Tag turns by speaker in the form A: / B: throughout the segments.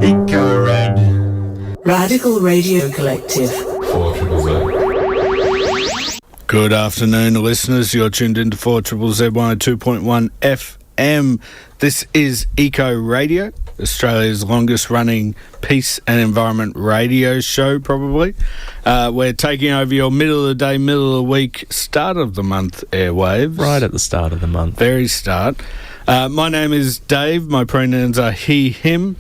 A: Ecoradio.
B: Radical Radio Collective.
C: Good afternoon, listeners. You're tuned into 4ZZZ 102.1 FM. This is Ecoradio, Australia's longest running peace and environment radio show, probably. We're taking over your middle of the day, middle of the week, start of the month airwaves.
D: Right at the start of the month.
C: Very start. My name is Dave. My pronouns are he, him.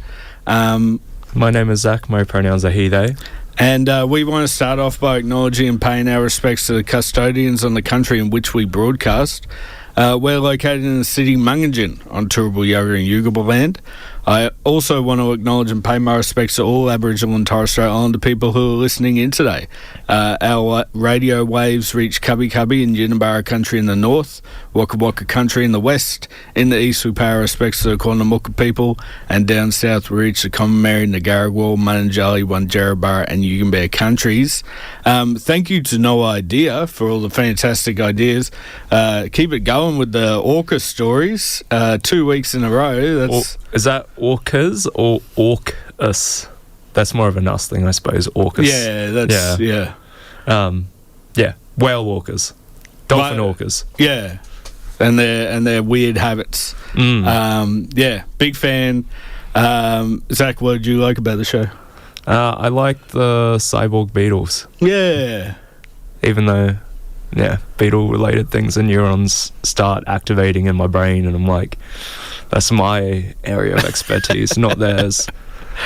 D: My name is Zack. My pronouns are he, they.
C: And we want to start off by acknowledging and paying our respects to the custodians on the country in which we broadcast. We're located in the city Mungingin on Turrbal Yaga and Yugambeh land. I also want to acknowledge and pay my respects to all Aboriginal and Torres Strait Islander people who are listening in today. Our radio waves reach Cubby Cubby and Yinnabarra country in the north, Waka Waka country in the west. In the east we pay our respects to the Quandong people, and down south we reach the Commonwealth, Nagarrawal, Mununjali, Wandjarabara and Yugambeh countries. Thank you to No Idea for all the fantastic ideas. Keep it going with the orca stories. 2 weeks in a row.
D: Is that orcas or orcus? That's more of an us thing, I suppose. Orcus.
C: Yeah.
D: Whale orcas, dolphin orcas.
C: Yeah, and their weird habits. Big fan. Zack, what did you like about the show?
D: I like the cyborg beetles.
C: Yeah.
D: Even though, beetle-related things and neurons start activating in my brain, and I'm like, that's my area of expertise, not theirs.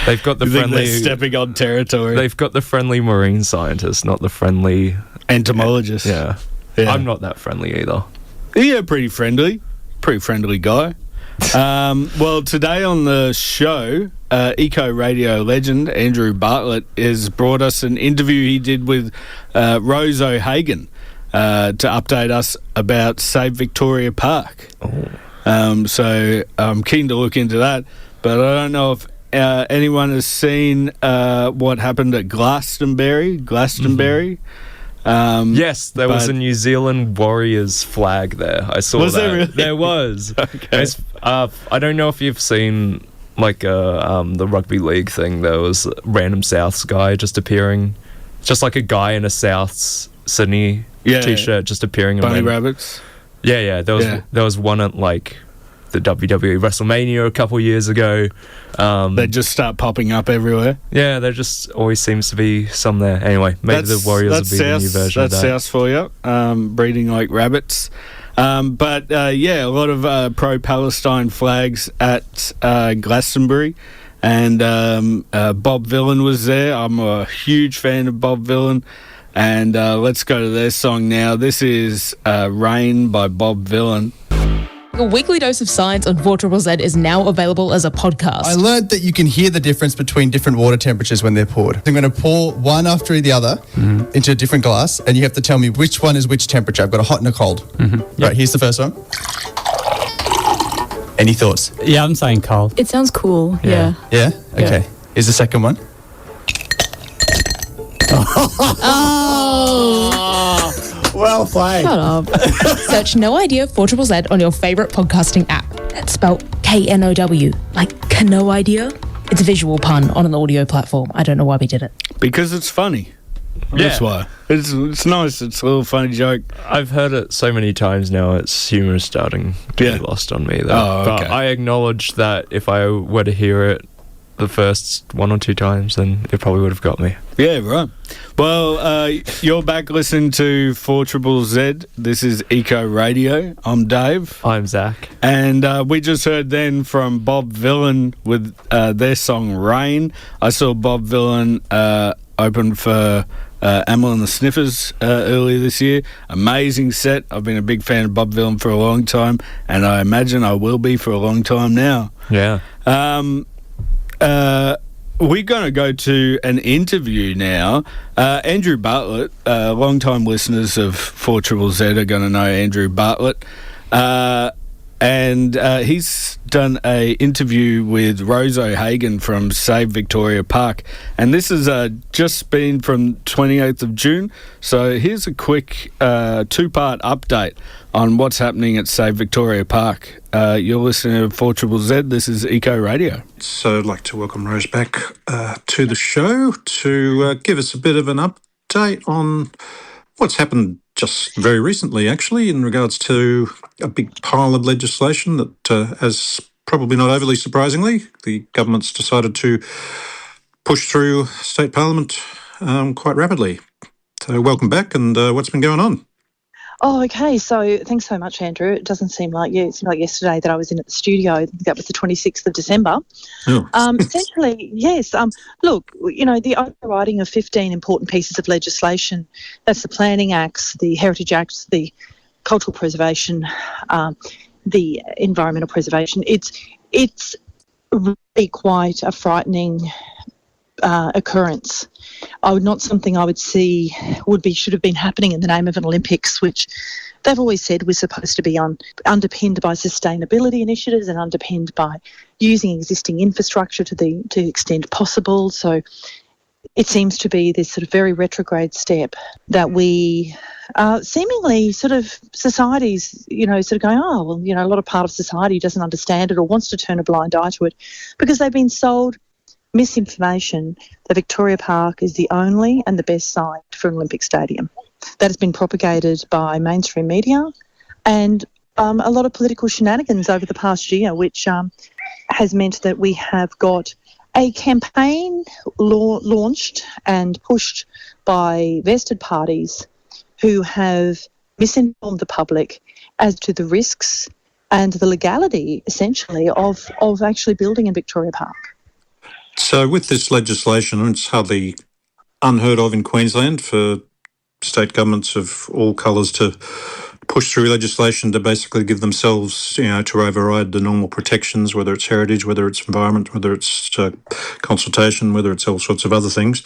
D: They've got the friendly...
C: They're stepping on territory.
D: They've got the friendly marine scientist, not the friendly...
C: entomologist.
D: Yeah. I'm not that friendly either.
C: Yeah, pretty friendly. Pretty friendly guy. Well, today on the show, Eco Radio legend Andrew Bartlett has brought us an interview he did with Rose O'Hagan to update us about Save Victoria Park. So I'm keen to look into that, but I don't know if anyone has seen what happened at Glastonbury.
D: Yes, there was a New Zealand Warriors flag there. I saw that.
C: Was there really?
D: There was.
C: Okay.
D: I don't know if you've seen the rugby league thing. There was a random Souths guy just appearing, just like a guy in a Souths Sydney t-shirt just appearing.
C: Bunny rabbits.
D: Yeah. There was one at the WWE WrestleMania a couple years ago.
C: They just start popping up everywhere.
D: Yeah, there just always seems to be some there. Anyway, maybe the Warriors will be the new version of that.
C: That's South for you, breeding like rabbits. A lot of pro-Palestine flags at Glastonbury. And Bob Vylan was there. I'm a huge fan of Bob Vylan. And let's go to their song now. This is Rain by Bob Vylan.
E: A weekly dose of science on 4ZZZ is now available as a podcast.
F: I learned that you can hear the difference between different water temperatures when they're poured. I'm going to pour one after the other into a different glass, and you have to tell me which one is which temperature. I've got a hot and a cold. Right, here's the first one. Any thoughts?
G: Yeah, I'm saying cold.
E: It sounds cool, yeah.
F: Yeah? Okay.
E: Yeah.
F: Here's the second one. Well played.
E: Shut up. Search No Idea 4ZZZ on your favourite podcasting app. That's spelled K-N-O-W, like no idea. It's a visual pun on an audio platform. I don't know why we did it.
C: Because it's funny.
D: Yeah.
C: That's why. It's nice. It's a little funny joke.
D: I've heard it so many times now, its humour is starting to be lost on me, though.
C: Oh, okay.
D: But I acknowledge that if I were to hear it the first one or two times, then it probably would have got me.
C: Yeah, right. Well, you're back listening to 4ZZZ. This is Eco Radio. I'm Dave.
D: I'm Zack.
C: And we just heard then from Bob Vylan with their song Rain. I saw Bob Vylan open for Amyl and the Sniffers earlier this year. Amazing set. I've been a big fan of Bob Vylan for a long time, and I imagine I will be for a long time now.
D: Yeah.
C: We're going to go to an interview now. Andrew Bartlett, long-time listeners of 4ZZZ are going to know Andrew Bartlett. And he's done a interview with Rose O'Hagan from Save Victoria Park. And this has just been from 28th of June. So here's a quick two-part update on what's happening at Save Victoria Park. You're listening to 4ZZZ. This is Ecoradio.
A: So I'd like to welcome Rose back to the show to give us a bit of an update on what's happened just very recently, actually, in regards to a big pile of legislation that, as probably not overly surprisingly, the government's decided to push through state parliament quite rapidly. So welcome back, and what's been going on?
G: Oh, okay. So thanks so much, Andrew. It doesn't seem like you. It seemed like yesterday that I was in at the studio. That was the 26th of December.
A: Oh.
G: Essentially, yes. Look, the overriding of 15 important pieces of legislation, that's the Planning Acts, the Heritage Acts, the Cultural Preservation, the Environmental Preservation. It's really quite a frightening occurrence. Not something I would see should have been happening in the name of an Olympics, which they've always said was supposed to be underpinned by sustainability initiatives and underpinned by using existing infrastructure to the extent possible. So it seems to be this sort of very retrograde step that we seemingly sort of societies, sort of going, a lot of part of society doesn't understand it or wants to turn a blind eye to it because they've been sold misinformation that Victoria Park is the only and the best site for an Olympic stadium. That has been propagated by mainstream media and a lot of political shenanigans over the past year, which has meant that we have got a campaign launched and pushed by vested parties who have misinformed the public as to the risks and the legality, essentially, of actually building in Victoria Park.
A: So with this legislation, it's hardly unheard of in Queensland for state governments of all colours to push through legislation to basically give themselves, to override the normal protections, whether it's heritage, whether it's environment, whether it's consultation, whether it's all sorts of other things.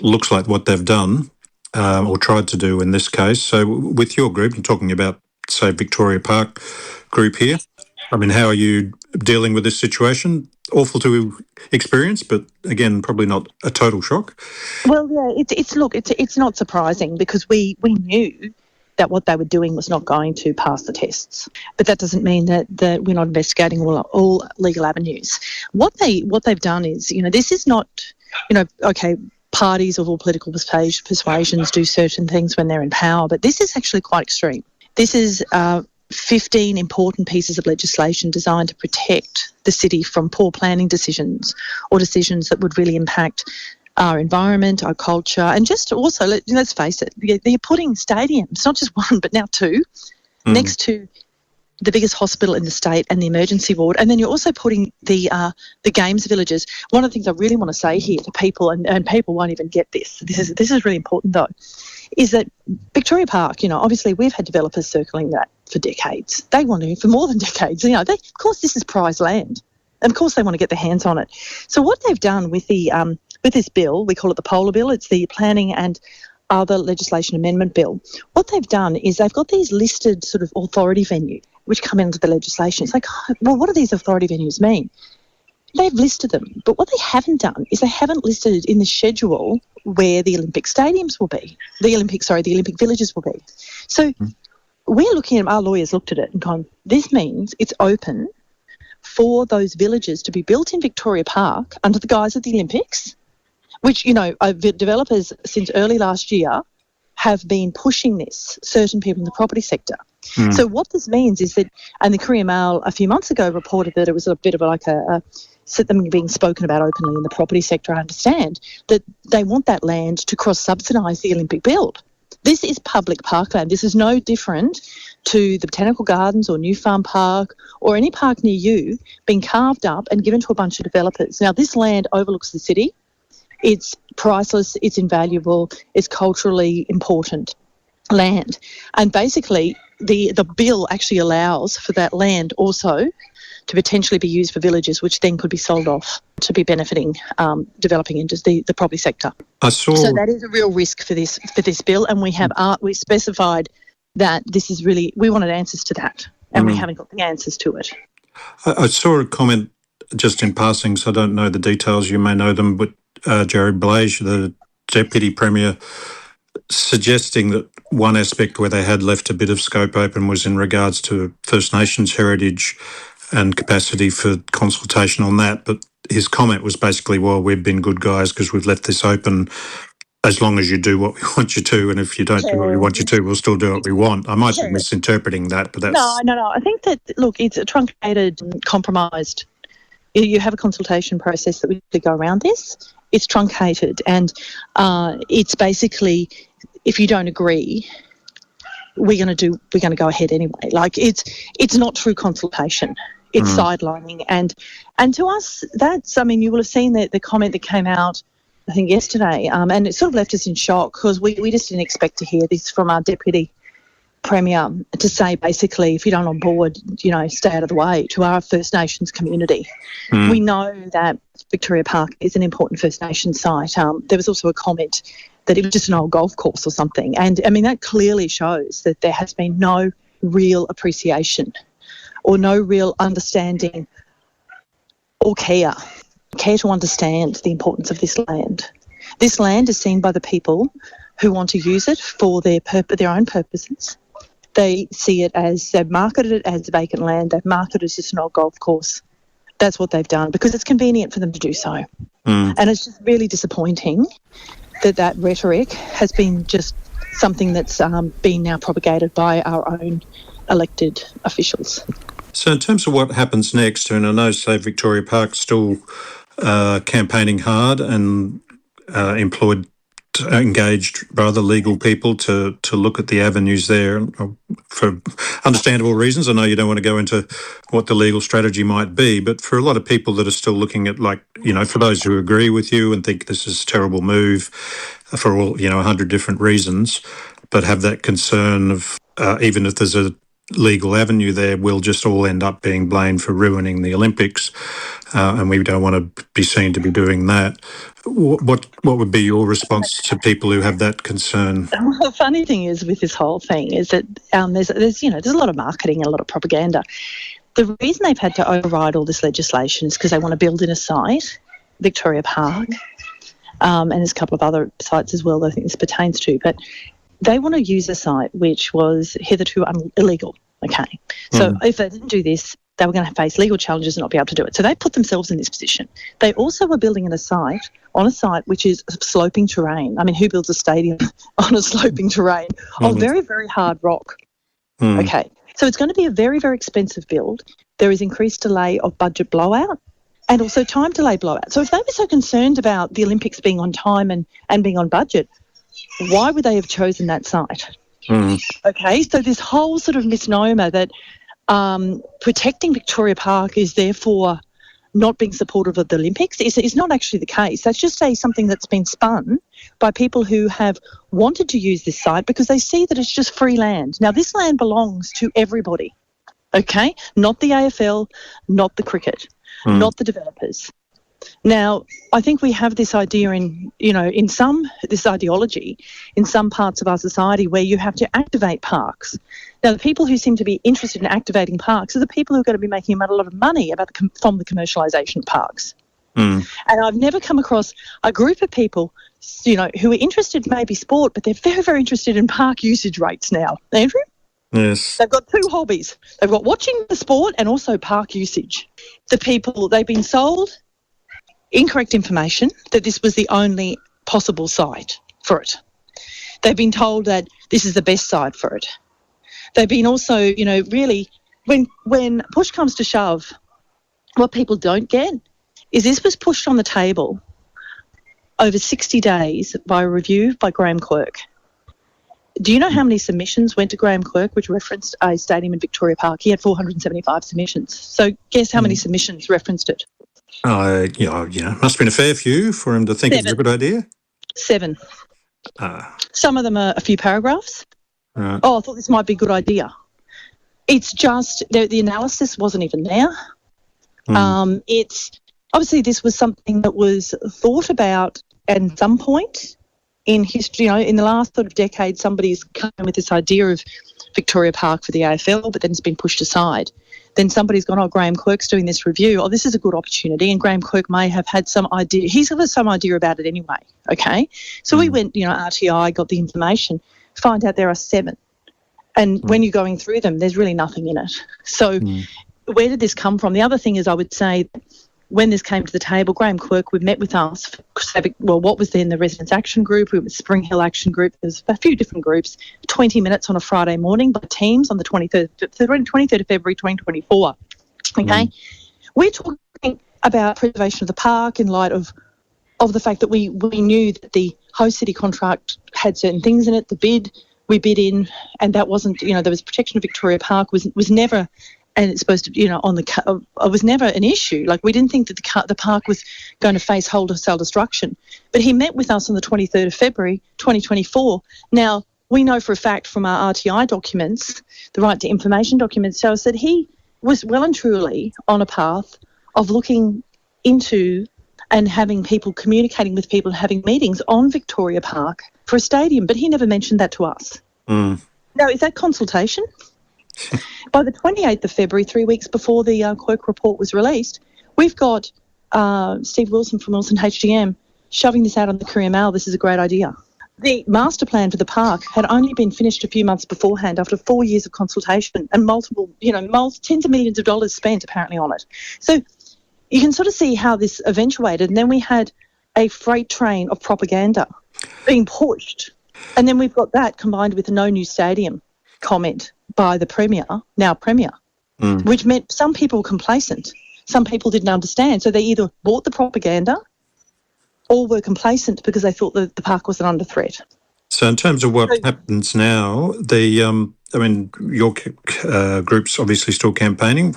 A: Looks like what they've done or tried to do in this case. So with your group, I'm talking about, say, Victoria Park group here. I mean, how are you dealing with this situation? Awful to experience, but again, probably not a total shock.
G: Well, yeah, it's not surprising because we knew that what they were doing was not going to pass the tests. But that doesn't mean that we're not investigating all legal avenues. What they've done is, this is not, okay, parties of all political persuasions do certain things when they're in power, but this is actually quite extreme. This is 15 important pieces of legislation designed to protect the city from poor planning decisions or decisions that would really impact our environment, our culture, and just also, let's face it, they're putting stadiums, not just one, but now two, next to the biggest hospital in the state and the emergency ward. And then you're also putting the games villages. One of the things I really want to say here to people, and people won't even get this, this is really important though, is that Victoria Park, obviously we've had developers circling that for decades. They want to, for more than decades. Of course this is prize land. And of course they want to get their hands on it. So what they've done with this bill, we call it the Polar Bill, it's the Planning and Other Legislation Amendment Bill. What they've done is they've got these listed sort of authority venues which come into the legislation. It's like, well, what do these authority venues mean? They've listed them, but what they haven't done is they haven't listed in the schedule where the Olympic stadiums will be, the Olympic villages will be. So we're looking at, our lawyers looked at it and gone, this means it's open for those villages to be built in Victoria Park under the guise of the Olympics, which, developers since early last year have been pushing this, certain people in the property sector. So what this means is that, and the Courier Mail a few months ago reported that it was a bit of them being spoken about openly in the property sector, I understand, that they want that land to cross-subsidise the Olympic build. This is public parkland. This is no different to the Botanical Gardens or New Farm Park or any park near you being carved up and given to a bunch of developers. Now, this land overlooks the city. It's priceless, it's invaluable, it's culturally important land. And basically, the bill actually allows for that land also to potentially be used for villages, which then could be sold off to be benefiting, developing into the property sector. So that is a real risk for this bill, and we specified that this is really, we wanted answers to that. and we haven't got the answers to it.
A: I saw a comment just in passing, so I don't know the details. You may know them, but Jerry Blage, the Deputy Premier, suggesting that one aspect where they had left a bit of scope open was in regards to First Nations heritage and capacity for consultation on that. But his comment was basically, well, we've been good guys because we've left this open as long as you do what we want you to, and if you don't do what we want you to, we'll still do what we want. I might be misinterpreting that, but that's...
G: No. I think that, look, it's a truncated, compromised. You have a consultation process that we go around this. It's truncated, and it's basically, if you don't agree, we're going to go ahead anyway. Like, it's not true consultation. It's sidelining, and to us, that's, I mean, you will have seen the comment that came out, I think, yesterday, and it sort of left us in shock because we just didn't expect to hear this from our Deputy Premier to say, basically, if you don't on board, stay out of the way, to our First Nations community. We know that Victoria Park is an important First Nations site. There was also a comment that it was just an old golf course or something, and I mean that clearly shows that there has been no real appreciation or no real understanding or care to understand the importance of this land. This land is seen by the people who want to use it for their own purposes. They see it as, they've marketed it as vacant land, they've marketed it as just an old golf course. That's what they've done because it's convenient for them to do so. And it's just really disappointing that rhetoric has been just something that's been now propagated by our own elected officials.
A: So in terms of what happens next, and I know, say, Victoria Park's still campaigning hard and engaged rather legal people to look at the avenues there for understandable reasons. I know you don't want to go into what the legal strategy might be, but for a lot of people that are still looking at, like, for those who agree with you and think this is a terrible move for all, 100 different reasons, but have that concern of even if there's a legal avenue there, we'll just all end up being blamed for ruining the Olympics, and we don't want to be seen to be doing that. What would be your response to people who have that concern?
G: Well, the funny thing is with this whole thing is that there's a lot of marketing and a lot of propaganda. The reason they've had to override all this legislation is because they want to build in a site, Victoria Park, and there's a couple of other sites as well that I think this pertains to, but they want to use a site which was hitherto illegal, okay? So if they didn't do this, they were going to face legal challenges and not be able to do it. So they put themselves in this position. They also were building on a site which is sloping terrain. I mean, who builds a stadium on a sloping terrain of very, very hard rock? Okay, so it's going to be a very, very expensive build. There is increased delay of budget blowout and also time delay blowout. So if they were so concerned about the Olympics being on time and being on budget, why would they have chosen that site? Okay, so this whole sort of misnomer that protecting Victoria Park is therefore not being supportive of the Olympics is not actually the case. That's just something that's been spun by people who have wanted to use this site because they see that it's just free land. Now, this land belongs to everybody, okay? Not the AFL, not the cricket, not the developers. Now, I think we have this idea this ideology in some parts of our society where you have to activate parks. Now, the people who seem to be interested in activating parks are the people who are going to be making a lot of money from the commercialisation of parks. And I've never come across a group of people, who are interested in maybe sport, but they're very, very interested in park usage rates now. Andrew?
A: Yes.
G: They've got two hobbies. They've got watching the sport and also park usage. The people, they've been sold incorrect information that this was the only possible site for it. They've been told that this is the best site for it. They've been also, really, when push comes to shove, what people don't get is this was pushed on the table over 60 days by a review by Graham Quirk. Do you know how many submissions went to Graham Quirk, which referenced a stadium in Victoria Park? He had 475 submissions. So guess how many submissions referenced it?
A: Must have been a fair few for him to think it was a good idea.
G: 7. Some of them are a few paragraphs. I thought this might be a good idea. It's just the analysis wasn't even there. It's obviously this was something that was thought about at some point in history, in the last sort of decade, somebody's come with this idea of Victoria Park for the AFL, but then it's been pushed aside. Then somebody's gone, Graham Quirk's doing this review. This is a good opportunity. And Graham Quirk may have had some idea. He's got some idea about it anyway, okay? So we went, RTI, got the information, find out there are 7. And when you're going through them, there's really nothing in it. So where did this come from? The other thing is, I would say, when this came to the table, Graham Quirk, we met with us, what was then the Residents Action Group, we were Spring Hill Action Group, there's a few different groups, 20 minutes on a Friday morning by Teams on the 23rd of February 2024. Okay? We're talking about preservation of the park in light of the fact that we knew that the host city contract had certain things in it, the bid, we bid in, and that wasn't, there was protection of Victoria Park was never, and it's supposed to, it was never an issue. Like, we didn't think that the park was going to face wholesale destruction. But he met with us on the 23rd of February 2024. Now, we know for a fact from our RTI documents, the right to information documents, show us that he was well and truly on a path of looking into and having people, communicating with people, having meetings on Victoria Park for a stadium. But he never mentioned that to us. Now, is that consultation? By the 28th of February, 3 weeks before the Quirk report was released, we've got Steve Wilson from Wilson HDM shoving this out on the Courier Mail. This is a great idea. The master plan for the park had only been finished a few months beforehand after 4 years of consultation and multiple, tens of millions of dollars spent apparently on it. So you can sort of see how this eventuated. And then we had a freight train of propaganda being pushed. And then we've got that combined with a no new stadium comment by the Premier, which meant some people were complacent. Some people didn't understand. So they either bought the propaganda or were complacent because they thought that the park wasn't under threat.
A: So in terms of what happens now, your group's obviously still campaigning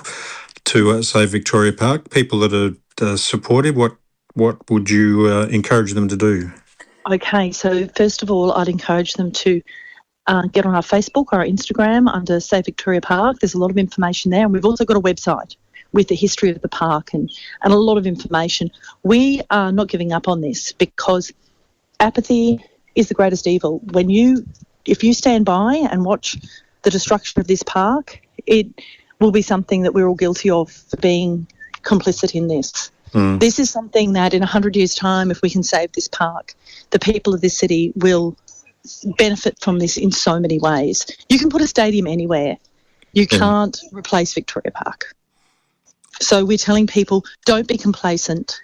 A: to save Victoria Park. People that are supportive, what would you encourage them to do? Okay,
G: so first of all, I'd encourage them to get on our Facebook or our Instagram under Save Victoria Park. There's a lot of information there. And we've also got a website with the history of the park and a lot of information. We are not giving up on this because apathy is the greatest evil. If you stand by and watch the destruction of this park, it will be something that we're all guilty of for being complicit in this. This is something that in 100 years' time, if we can save this park, the people of this city will benefit from this in so many ways. You can put a stadium anywhere. You can't replace Victoria Park. So we're telling people, don't be complacent.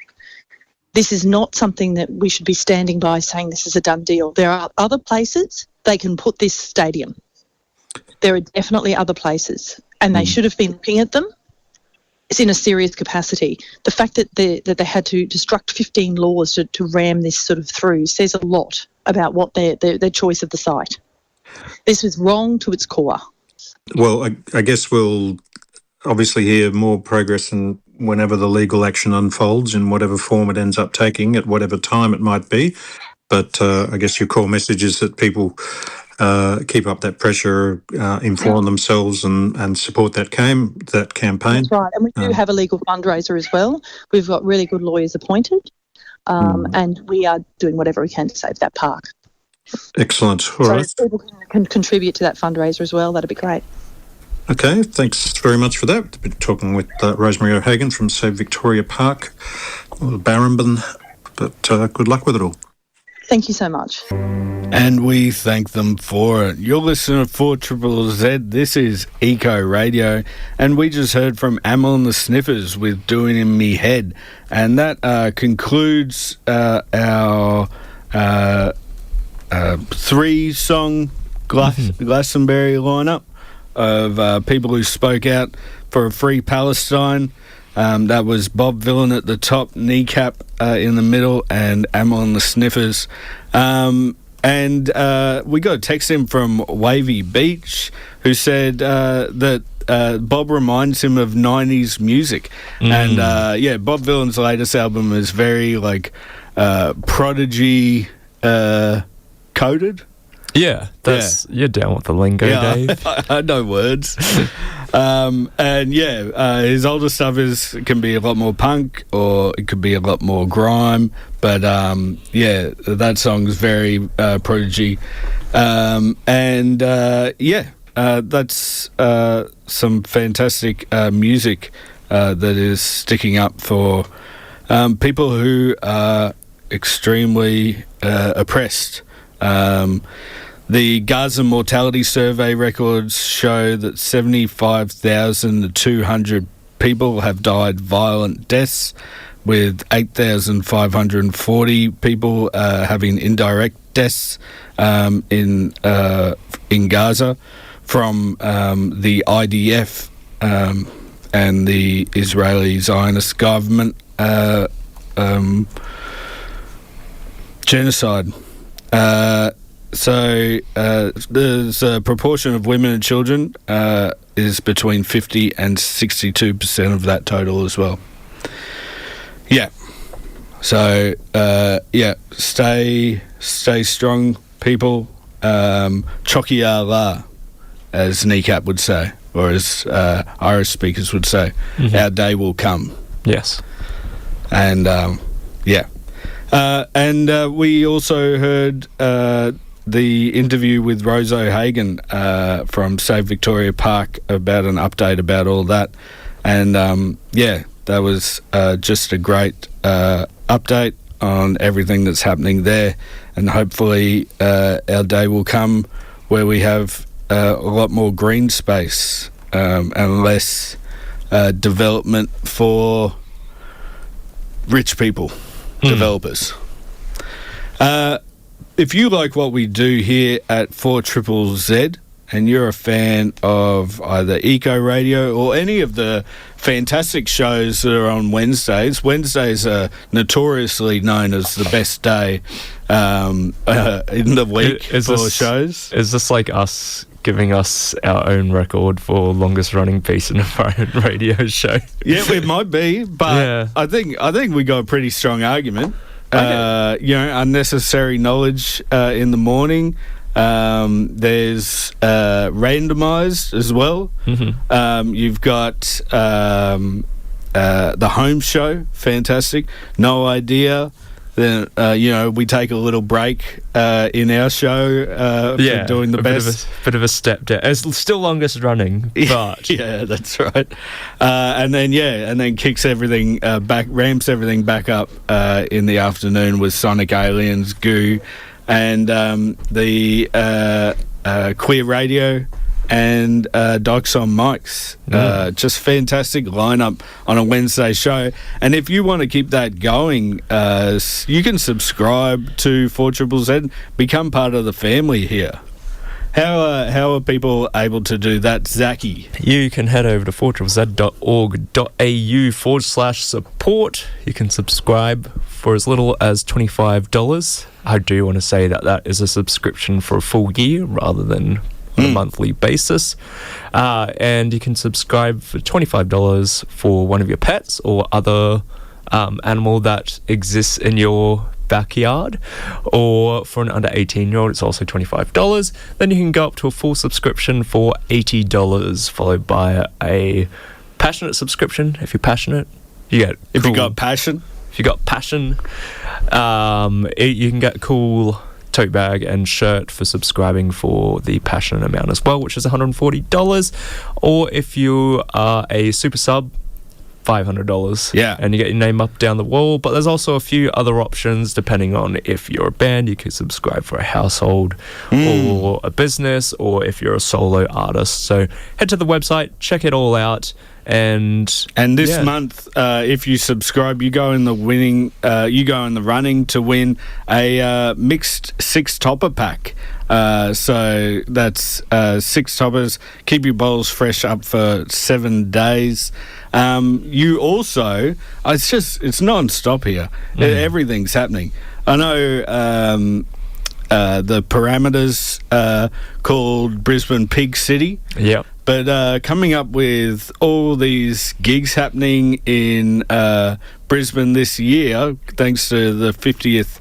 G: This is not something that we should be standing by saying this is a done deal. There are other places they can put this stadium. There are definitely other places, and they should have been looking at them. It's in a serious capacity. The fact that they had to destruct 15 laws to ram this sort of through says a lot about what their choice of the site. This was wrong to its core.
A: Well, I guess we'll obviously hear more progress and whenever the legal action unfolds in whatever form it ends up taking at whatever time it might be. But I guess your core message is that people keep up that pressure, inform themselves and support that campaign.
G: That's right. And we do have a legal fundraiser as well. We've got really good lawyers appointed and we are doing whatever we can to save that park.
A: Excellent. All right.
G: If people can contribute to that fundraiser as well, that'd be great.
A: Okay, thanks very much for that. Been talking with Rosemary O'Hagan from Save Victoria Park, or Barrambin, but good luck with it all.
G: Thank you so much.
C: And we thank them for it. You're listening to 4ZZZ. This is Ecoradio. And we just heard from Amel and the Sniffers with Doing In Me Head. And that concludes our 3-song Glastonbury lineup of people who spoke out for a free Palestine. That was Bob Villain at the top, Kneecap in the middle, and Amel and the Sniffers. And we got a text in from Wavy Beach who said that Bob reminds him of 90s music. And Bob Villain's latest album is very Prodigy coded.
D: Yeah, you're down with the lingo, Dave.
C: I know words. His older stuff can be a lot more punk, or it could be a lot more grime. But that song's very Prodigy, that's some fantastic music that is sticking up for people who are extremely oppressed. The Gaza mortality survey records show that 75,200 people have died violent deaths, with 8,540 people having indirect deaths in Gaza from the IDF and the Israeli Zionist government genocide. There's a proportion of women and children is between 50 and 62% of that total as well. Yeah. So, stay strong, people. Chokia la, as Kneecap would say, or as Irish speakers would say. Mm-hmm. Our day will come.
D: Yes.
C: And, we also heard the interview with Rose O'Hagan from Save Victoria Park about an update about all that. And, that was just a great update on everything that's happening there. And hopefully our day will come where we have a lot more green space and less development for rich people, developers. If you like what we do here at 4ZZZ and you're a fan of either Ecoradio or any of the fantastic shows that are on Wednesdays are notoriously known as the best day in the week for shows.
D: Is this like us giving us our own record for longest running piece in our own radio show?
C: Yeah, it might be, but
D: yeah.
C: I think we got a pretty strong argument.
D: Okay.
C: Unnecessary knowledge in the morning. There's randomised as well. Mm-hmm. You've got the home show, fantastic. No idea. Then we take a little break in our show for doing the best.
D: Bit of a step down. It's still longest running, but
C: yeah, that's right. And then kicks everything back, ramps everything back up in the afternoon with Sonic Aliens, Goo, and the Queer Radio and Dykes on Mics. Just fantastic lineup on a Wednesday show. And if you want to keep that going, you can subscribe to 4ZZZ, become part of the family here. How are people able to do that, Zachy?
D: You can head over to 4ZZZ.org.au/support. You can subscribe for as little as $25. I do want to say that is a subscription for a full year rather than on a monthly basis. And you can subscribe for $25 for one of your pets or other animal that exists in your backyard, or for an under 18-year-old it's also $25. Then you can go up to a full subscription for $80, followed by a passionate subscription. If you're passionate, you get
C: if you got passion,
D: you can get cool tote bag and shirt for subscribing for the passionate amount as well, which is $140. Or if you are a super sub, $500.
C: Yeah.
D: And you get your name up down the wall. But there's also a few other options depending on if you're a band. You can subscribe for a household or a business, or if you're a solo artist. So head to the website, check it all out. And
C: this month, if you subscribe, you go in the running to win a mixed 6-topper pack. So that's 6 toppers. Keep your bowls fresh up for 7 days. You also, it's non-stop here. Everything's happening. I know the parameters called Brisbane Pig City.
D: Yep.
C: But coming up with all these gigs happening in Brisbane this year, thanks to the 50th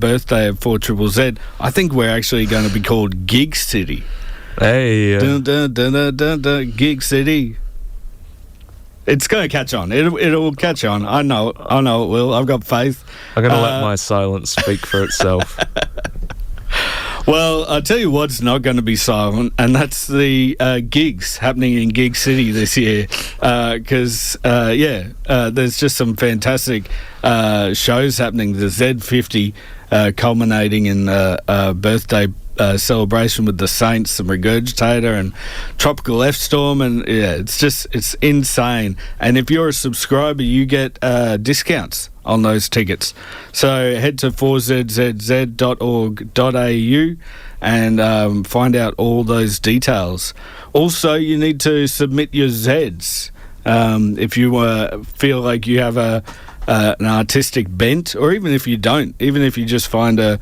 C: birthday of 4ZZZ, I think we're actually going to be called Gig City.
D: Hey.
C: Dun, dun, dun, dun, dun, dun, Gig City. It's going to catch on. It'll catch on. I know it will. I've got faith.
D: I'm going to let my silence speak for itself.
C: Well, I'll tell you what's not going to be silent, and that's the gigs happening in Gig City this year. Because, there's just some fantastic shows happening. The Z50 culminating in a birthday celebration with the Saints, some Regurgitator and Tropical F-Storm, and it's insane. And if you're a subscriber, you get discounts on those tickets. So head to 4zzz.org.au and find out all those details. Also, you need to submit your Zs. If you feel like you have an artistic bent, or even if you don't, even if you just find a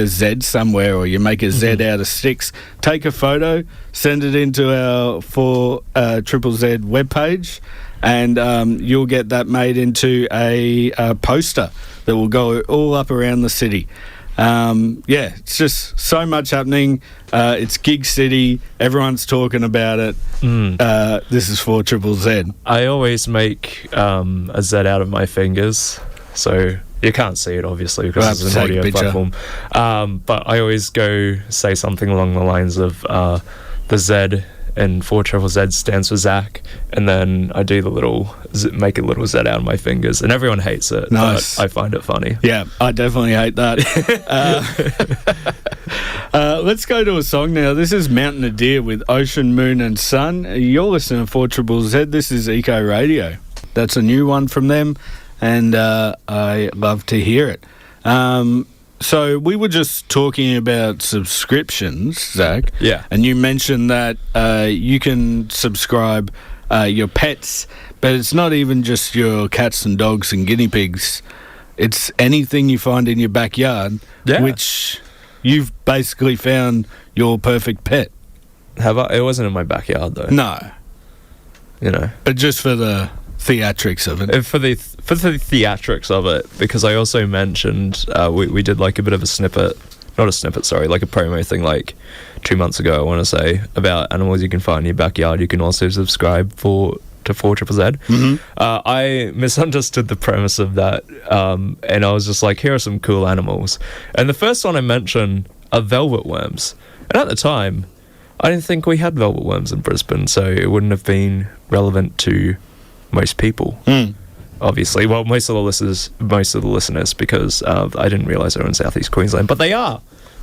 C: Z somewhere, or you make a Z out of sticks, take a photo, send it into our 4ZZZ webpage, and you'll get that made into a poster that will go all up around the city. It's just so much happening. It's Gig City. Everyone's talking about it. This is 4ZZZ.
D: I always make a Z out of my fingers, so you can't see it obviously because it's an audio platform. But I always go say something along the lines of the Z and 4ZZZ stands for Zack, and then I do make a little Z out of my fingers, and everyone hates it.
C: Nice.
D: But I find it funny.
C: Yeah, I definitely hate that. Let's go to a song now. This is Mountain of Deer with Ocean, Moon and Sun. You're listening to 4ZZZ. This is Ecoradio. That's a new one from them, and I love to hear it. So we were just talking about subscriptions, Zach.
D: Yeah.
C: And you mentioned that you can subscribe your pets, but it's not even just your cats and dogs and guinea pigs. It's anything you find in your backyard, which you've basically found your perfect pet.
D: Have I? It wasn't in my backyard though.
C: No.
D: You know.
C: But just for the theatrics of it.
D: For the theatrics of it, because I also mentioned we did like a bit of a snippet, not a snippet, sorry, like a promo thing like 2 months ago, I want to say, about animals you can find in your backyard. You can also subscribe to 4ZZZ.
C: Mm-hmm.
D: I misunderstood the premise of that, and I was just like, here are some cool animals. And the first one I mentioned are velvet worms. And at the time, I didn't think we had velvet worms in Brisbane, so it wouldn't have been relevant to most people. Obviously, well, most of the listeners, because I didn't realise they were in Southeast Queensland, but they are.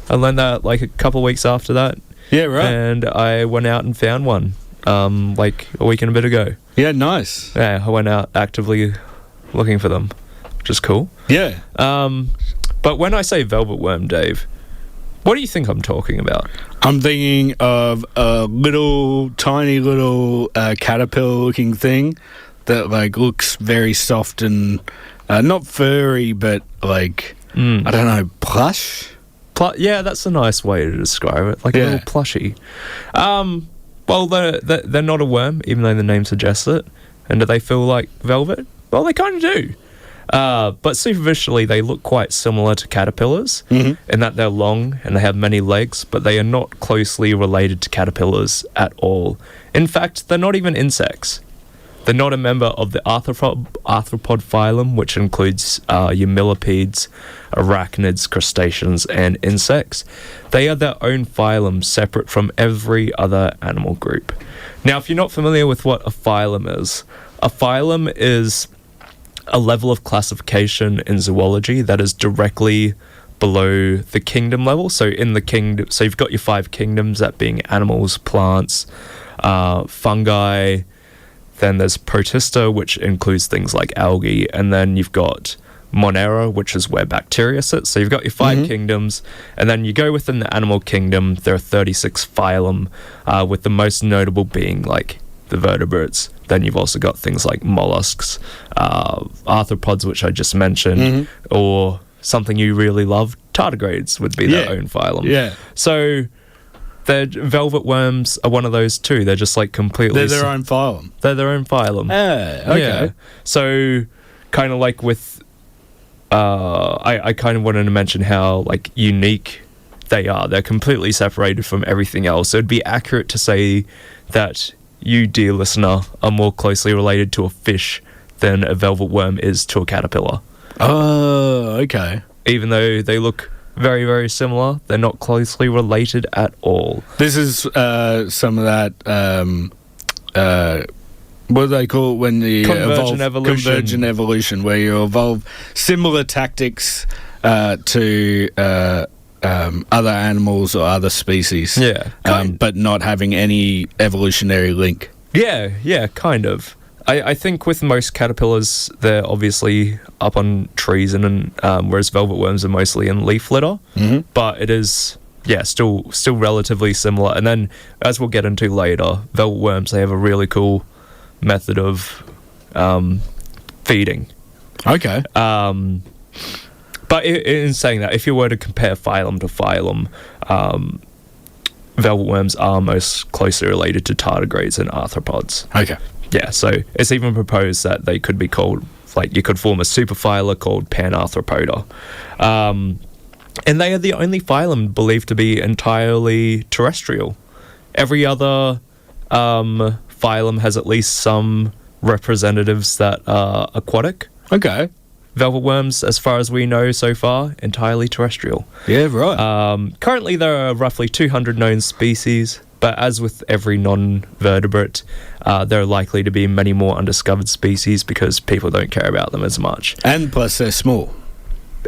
D: I learned that like a couple of weeks after that.
C: Yeah, right.
D: And I went out and found one, like a week and a bit ago.
C: Yeah, nice.
D: Yeah, I went out actively looking for them, which is cool.
C: Yeah.
D: But when I say velvet worm, Dave, what do you think I'm talking about?
C: I'm thinking of a tiny little caterpillar-looking thing that like looks very soft and not furry, but like I don't know, plush.
D: Yeah, that's a nice way to describe it, like a little plushie. Well, they're not a worm, even though the name suggests it. And do they feel like velvet? Well, they kind of do. But superficially, they look quite similar to caterpillars in that they're long and they have many legs, but they are not closely related to caterpillars at all. In fact, they're not even insects. They're not a member of the arthropod phylum, which includes your millipedes, arachnids, crustaceans, and insects. They are their own phylum, separate from every other animal group. Now, if you're not familiar with what a phylum is a level of classification in zoology that is directly below the kingdom level. So in the kingdom, so you've got your 5 kingdoms, that being animals, plants, fungi. Then there's Protista, which includes things like algae, and then you've got Monera, which is where bacteria sits. So you've got your 5 kingdoms, and then you go within the animal kingdom. There are 36 phylum, with the most notable being like the vertebrates. Then you've also got things like mollusks, arthropods, which I just mentioned, or something you really love, tardigrades would be their own phylum.
C: Yeah.
D: So the velvet worms are one of those too. They're just like completely...
C: They're their own phylum.
D: They're their own phylum.
C: Okay.
D: Yeah. So kind of like with... I kind of wanted to mention how like unique they are. They're completely separated from everything else. It would be accurate to say that you, dear listener, are more closely related to a fish than a velvet worm is to a caterpillar.
C: Oh, okay.
D: Even though they look very, very similar, they're not closely related at all.
C: This is some of that, what do they call it when you
D: Convergent evolution.
C: Convergent evolution, where you evolve similar tactics to other animals or other species.
D: Yeah.
C: But not having any evolutionary link.
D: Yeah, kind of. I think with most caterpillars, they're obviously up on trees, and whereas velvet worms are mostly in leaf litter.
C: Mm-hmm.
D: But it is, still relatively similar. And then, as we'll get into later, velvet worms, they have a really cool method of feeding.
C: Okay.
D: But in saying that, if you were to compare phylum to phylum, velvet worms are most closely related to tardigrades and arthropods.
C: Okay.
D: Yeah, so it's even proposed that they could be called, like, you could form a superphyla called Panarthropoda. And they are the only phylum believed to be entirely terrestrial. Every other phylum has at least some representatives that are aquatic.
C: Okay.
D: Velvet worms, as far as we know so far, entirely terrestrial.
C: Yeah, right.
D: Currently, there are roughly 200 known species, but as with every non-vertebrate, there are likely to be many more undiscovered species because people don't care about them as much.
C: And plus, they're small.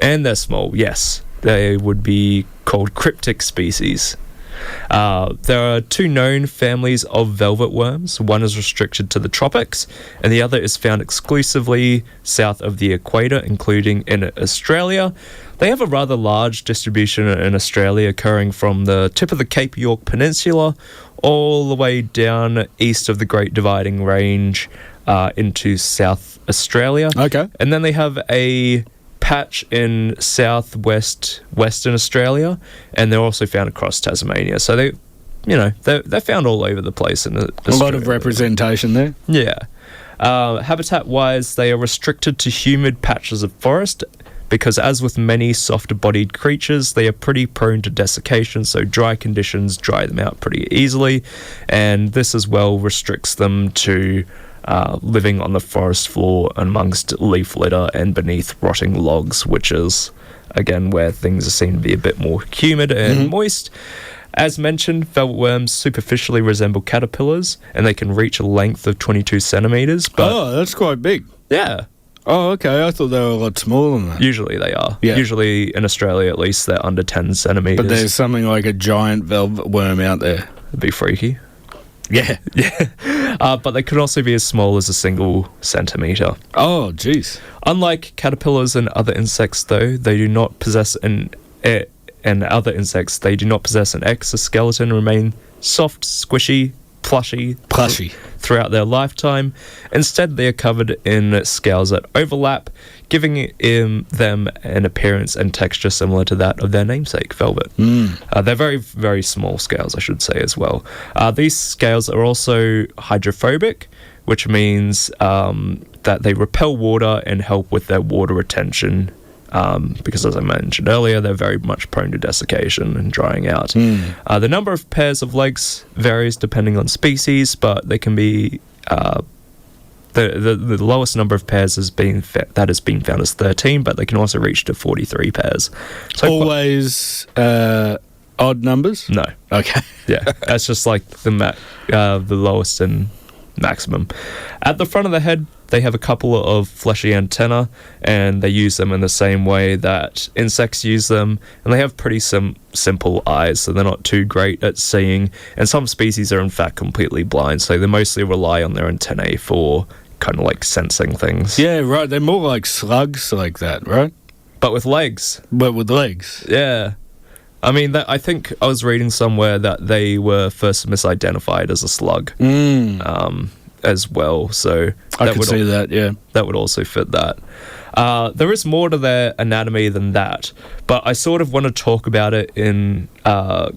D: And they're small, yes. They would be called cryptic species. There are 2 known families of velvet worms. One is restricted to the tropics, and the other is found exclusively south of the equator, including in Australia. They have a rather large distribution in Australia, occurring from the tip of the Cape York Peninsula all the way down east of the Great Dividing Range into South Australia.
C: Okay.
D: And then they have a patch in Western Australia, and they're also found across Tasmania. So they're found all over the place in Australia.
C: A lot of representation there.
D: Yeah. Habitat-wise, they are restricted to humid patches of forest because, as with many softer-bodied creatures, they are pretty prone to desiccation, so dry conditions dry them out pretty easily, and this as well restricts them to living on the forest floor amongst leaf litter and beneath rotting logs, which is, again, where things seem to be a bit more humid and moist. As mentioned, velvet worms superficially resemble caterpillars, and they can reach a length of 22 centimetres. But
C: that's quite big.
D: yeah,
C: Oh, okay. I thought they were a lot smaller than that.
D: usually they are.
C: Yeah.
D: Usually in Australia, at least, they're under 10 centimetres.
C: But there's something like a giant velvet worm out there.
D: It'd be freaky.
C: Yeah.
D: But they could also be as small as a single centimetre.
C: Oh, jeez.
D: Unlike caterpillars and other insects, though, they do not possess an exoskeleton and remain soft, squishy, plushy throughout their lifetime. Instead, they are covered in scales that overlap, giving them an appearance and texture similar to that of their namesake, velvet. They're very, very small scales, I should say, as well. These scales are also hydrophobic, which means that they repel water and help with their water retention. Because, as I mentioned earlier, they're very much prone to desiccation and drying out. The number of pairs of legs varies depending on species, but they can be the lowest number of pairs has been found as 13, but they can also reach to 43 pairs. So
C: Always odd numbers?
D: No.
C: Okay.
D: Yeah, that's just like the lowest and maximum. At the front of the head, they have a couple of fleshy antennae, and they use them in the same way that insects use them, and they have pretty simple eyes, so they're not too great at seeing, and some species are in fact completely blind, so they mostly rely on their antennae for kind of like sensing things.
C: Yeah, right. They're more like slugs like that, right?
D: But with legs.
C: But with legs.
D: Yeah. I mean, I think I was reading somewhere that they were first misidentified as a slug. As well, so
C: I could see that, yeah.
D: That would also fit that. There is more to their anatomy than that, but I sort of want to talk about it in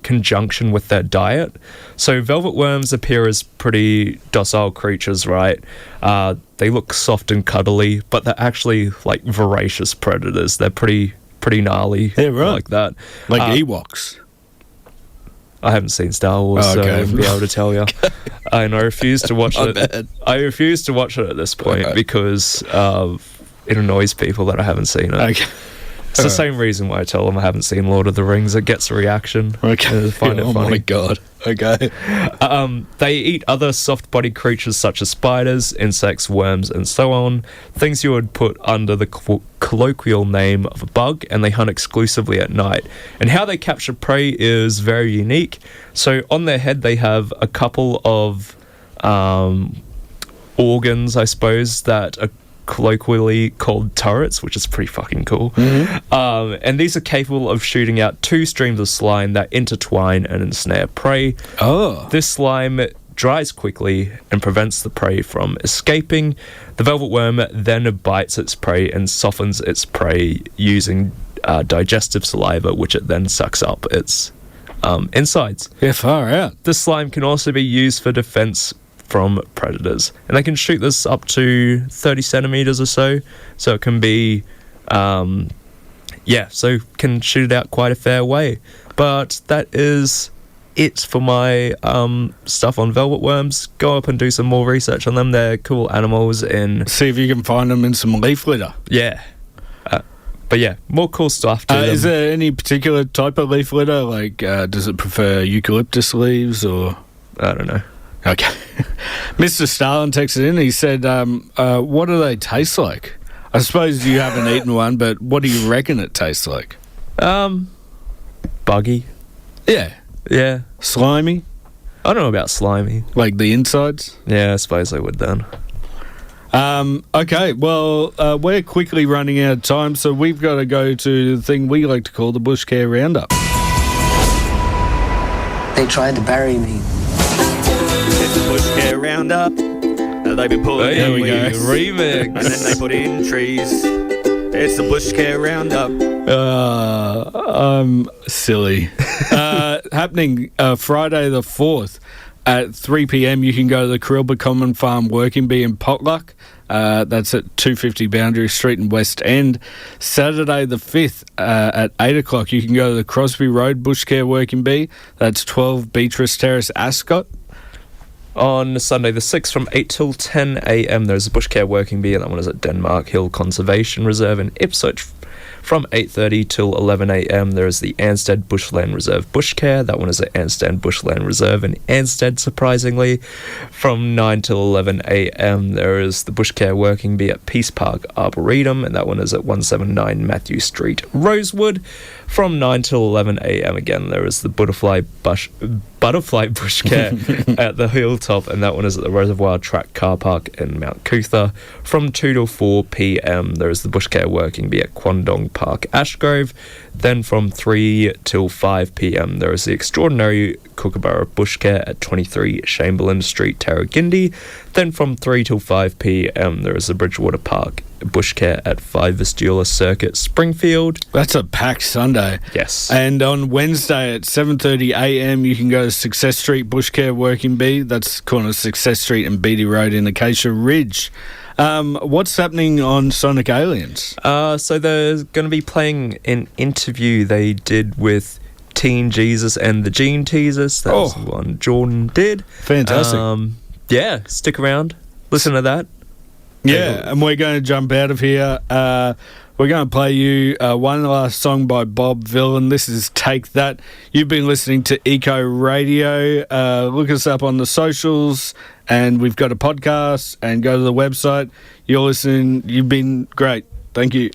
D: conjunction with their diet. So velvet worms appear as pretty docile creatures, right? They look soft and cuddly, but they're actually like voracious predators. They're pretty gnarly,
C: yeah, right.
D: like that.
C: Like Ewoks.
D: I haven't seen Star Wars, so I wouldn't be able to tell you. And I refuse to watch it. I refuse to watch it at this point because it annoys people that I haven't seen it. Okay. It's the same reason why I tell them I haven't seen Lord of the Rings. It gets a reaction.
C: Okay.
D: I find it funny.
C: Oh my god. Okay.
D: They eat other soft-bodied creatures such as spiders, insects, worms, and so on. Things you would put under the colloquial name of a bug, and they hunt exclusively at night. And how they capture prey is very unique. So on their head they have a couple of organs, I suppose, that are colloquially called turrets, which is pretty fucking cool. And these are capable of shooting out 2 streams of slime that intertwine and ensnare prey. This slime dries quickly and prevents the prey from escaping. The velvet worm then bites its prey and softens its prey using digestive saliva, which it then sucks up its insides.
C: Yeah, far out.
D: This slime can also be used for defense from predators, and they can shoot this up to 30 centimeters or so it can be so can shoot it out quite a fair way. But that is it for my stuff on velvet worms. Go up and do some more research on them. They're cool animals, and
C: see if you can find them in some leaf litter.
D: But yeah, more cool stuff to them.
C: Is there any particular type of leaf litter? Like does it prefer eucalyptus leaves, or
D: I don't know.
C: Okay. Mr. Starlin texted in. He said, what do they taste like? I suppose you haven't eaten one, but what do you reckon it tastes like?
D: Buggy. Yeah.
C: Slimy?
D: I don't know about slimy.
C: Like the insides?
D: Yeah, I suppose I would then.
C: Okay, well, we're quickly running out of time, so we've got to go to the thing we like to call the Bushcare Roundup.
H: They tried to bury me.
I: It's the Bushcare Roundup. They've been pulling
C: there we go.
D: Remix.
I: And then they put in trees. It's the Bushcare Roundup.
C: I'm silly. Happening Friday the 4th at 3 p.m. You can go to the Kurilpa Common Farm Working Bee in Potluck. That's at 250 Boundary Street in West End. Saturday the 5th at 8 o'clock you can go to the Crosby Road Bushcare Working Bee. That's 12 Beatrice Terrace, Ascot.
D: On Sunday the 6th from 8 till 10 a.m. there's a Bushcare Working Bee, and that one is at Denmark Hill Conservation Reserve in Ipswich. From 8:30 till 11 a.m. there is the Anstead Bushland Reserve Bushcare. That one is at Anstead Bushland Reserve in Anstead, surprisingly. From 9 till 11 a.m. there is the Bushcare Working Bee at Peace Park Arboretum, and that one is at 179 Matthew Street, Rosewood. From 9 till 11 a.m. again there is the Butterfly Bushcare at the Hilltop, and that one is at the Reservoir Track Carpark in Mount Coot-tha. From 2 till 4 p.m. there is the Bushcare Working Bee at Quandong Park, Ashgrove. Then from 3 till 5 p.m. there is the Extraordinary Kookaburra Bushcare at 23 Chamberlain Street, Tarragindi. Then from 3 till 5 p.m. there is the Bridgewater Park Bushcare at 5 Vistula Circuit, Springfield.
C: That's a packed Sunday.
D: Yes.
C: And on Wednesday at 7:30 a.m. you can go to Success Street Bushcare Working Bee. That's corner Success Street and Beatty Road in Acacia Ridge. What's happening on Sonic Aliens?
D: So they're going to be playing an interview they did with Teen Jesus and the Gene Teasers. That was the one Jordan did.
C: Fantastic.
D: Yeah, stick around. Listen to that.
C: Yeah, and we're going to jump out of here. We're going to play you one last song by Bob Villain. This is Take That. You've been listening to Ecoradio. Look us up on the socials, and we've got a podcast, and go to the website. You're listening. You've been great. Thank you.